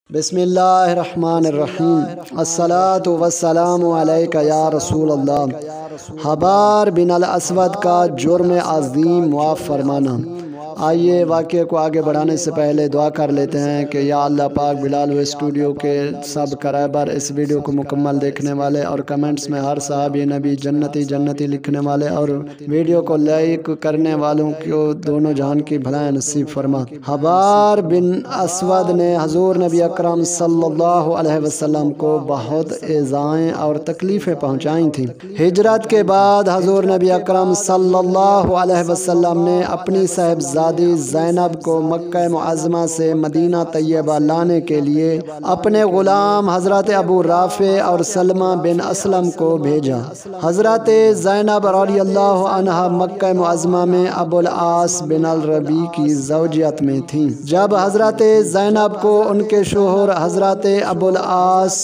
بسم اللہ الرحمن الرحیم الصلاۃ والسلام علیک یا رسول اللہ۔ حبار بن الاسود کا جرم عظیم معاف فرمانا۔ آئیے واقعے کو آگے بڑھانے سے پہلے دعا کر لیتے ہیں کہ یا اللہ پاک بلال اسٹوڈیو کے سب کرائبر، اس ویڈیو کو مکمل دیکھنے والے اور کمنٹس میں ہر صحابی نبی جنتی جنتی لکھنے والے اور ویڈیو کو لائک کرنے والوں کو دونوں جہان کی بھلائیں نصیب فرما۔ حبار بن اسود نے حضور نبی اکرم صلی اللہ علیہ وسلم کو بہت ایذائیں اور تکلیفیں پہنچائی تھیں۔ ہجرت کے بعد حضور نبی اکرم صلی اللہ علیہ وسلم نے اپنی صاحبزادی زینب کو مکہ معظمہ سے مدینہ طیبہ لانے کے لیے اپنے غلام حضرت ابو رافع اور سلمہ بن اسلم کو بھیجا۔ حضرت زینب رضی اللہ عنہا مکہ معظمہ میں ابو العاص بن الربیع کی زوجیت میں تھیں۔ جب حضرت زینب کو ان کے شوہر حضرت ابو العاص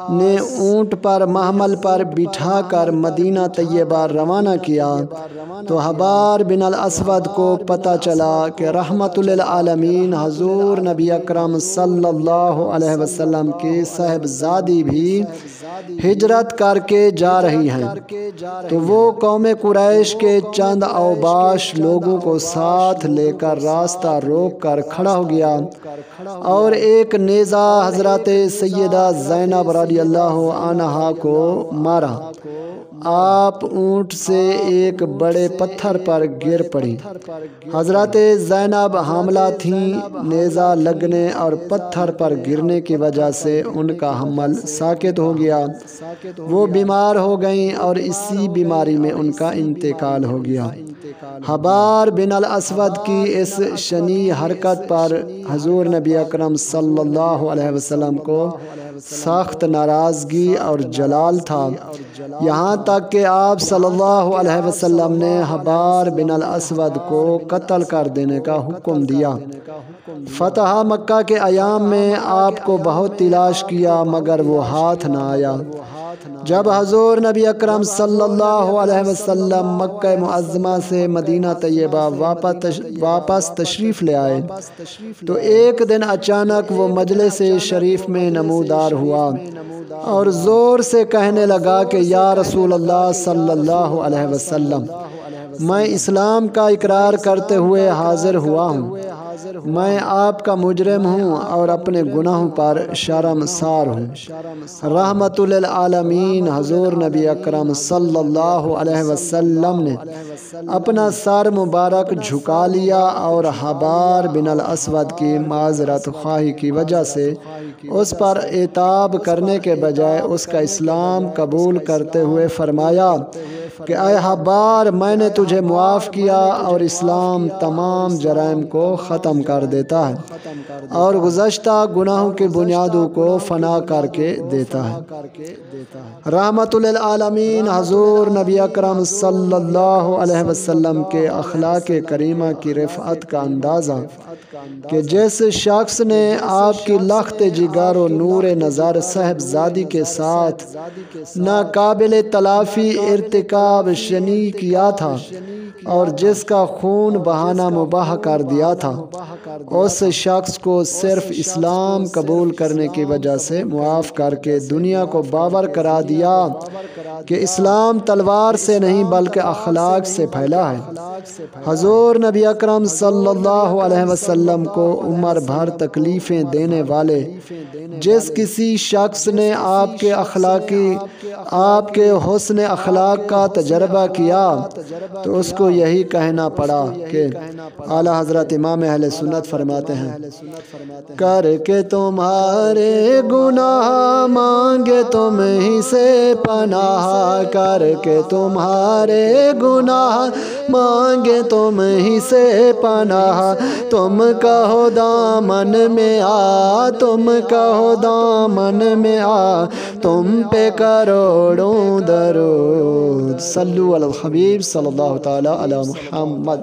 نے اونٹ پر محمل پر بٹھا کر مدینہ طیبہ روانہ کیا تو حبار بن الاسود کو پتہ چلا کہ رحمت للعالمین حضور نبی اکرم صلی اللہ علیہ وسلم کی صاحبزادی بھی ہجرت کر کے جا رہی ہیں، تو وہ قوم قریش کے چند اوباش لوگوں کو ساتھ لے کر راستہ روک کر کھڑا ہو گیا اور ایک نیزہ حضرت سیدہ زینب رضی اللہ عنہا کو مارا۔ آپ اونٹ سے ایک بڑے پتھر پر گر پڑی۔ حضرت زینب حاملہ تھیں۔ نیزہ لگنے اور پتھر پر گرنے کی وجہ سے ان کا حمل ساقط ہو گیا۔ وہ بیمار ہو گئیں اور اسی بیماری میں ان کا انتقال ہو گیا۔ حبار بن الاسود کی اس شنیع حرکت پر حضور نبی اکرم صلی اللہ علیہ وسلم کو سخت ناراضگی اور جلال تھا، یہاں تک کہ آپ صلی اللہ علیہ وسلم نے حبار بن الاسود کو قتل کر دینے کا حکم دیا۔ فتح مکہ کے ایام میں آپ کو بہت تلاش کیا مگر وہ ہاتھ نہ آیا۔ جب حضور نبی اکرم صلی اللہ علیہ وسلم مکہ معظمہ سے مدینہ طیبہ واپس تشریف لے آئے تو ایک دن اچانک وہ مجلس شریف میں نمودار ہوا اور زور سے کہنے لگا کہ یا رسول اللہ صلی اللہ علیہ وسلم، میں اسلام کا اقرار کرتے ہوئے حاضر ہوا ہوں۔ میں آپ کا مجرم ہوں اور اپنے گناہوں پر شرمسار ہوں۔ رحمت للعالمین حضور نبی اکرم صلی اللہ علیہ وسلم نے اپنا سر مبارک جھکا لیا اور حبار بن الاسود کی معذرت خواہی کی وجہ سے اس پر عتاب کرنے کے بجائے اس کا اسلام قبول کرتے ہوئے فرمایا کہ اے حبار، میں نے تجھے معاف کیا اور اسلام تمام جرائم کو ختم کر دیتا ہے اور گزشتہ گناہوں کی بنیادوں کو فنا کر کے دیتا ہے۔ رحمت للعالمین حضور نبی اکرم صلی اللہ علیہ وسلم کے اخلاق کریمہ کی رفعت کا اندازہ کہ جس شخص نے آپ کی لخت جگر و نور نظر صاحبزادی کے ساتھ ناقابل تلافی ارتکاب شنیع کیا تھا اور جس کا خون بہانا مباح کر دیا تھا، اس شخص کو صرف اسلام قبول کرنے کی وجہ سے معاف کر کے دنیا کو باور کرا دیا کہ اسلام تلوار سے نہیں بلکہ اخلاق سے پھیلا ہے۔ حضور نبی اکرم صلی اللہ علیہ وسلم کو عمر بھر تکلیفیں دینے والے جس کسی شخص نے آپ کے حسن اخلاق کا تجربہ کیا تو اس کو یہی کہنا پڑا کہ اعلیٰ حضرت امام اہل سنت فرماتے ہیں، کر کے تمہارے گناہ مانگے تم ہی سے پناہ، کر کے تمہارے گناہ مانگے تم ہی سے پناہ، تم کہو دامن میں آ، تم کہو دامن میں آ، تم پہ کروڑوں درود۔ صلو علی الحبیب صلی اللہ تعالی علی محمد۔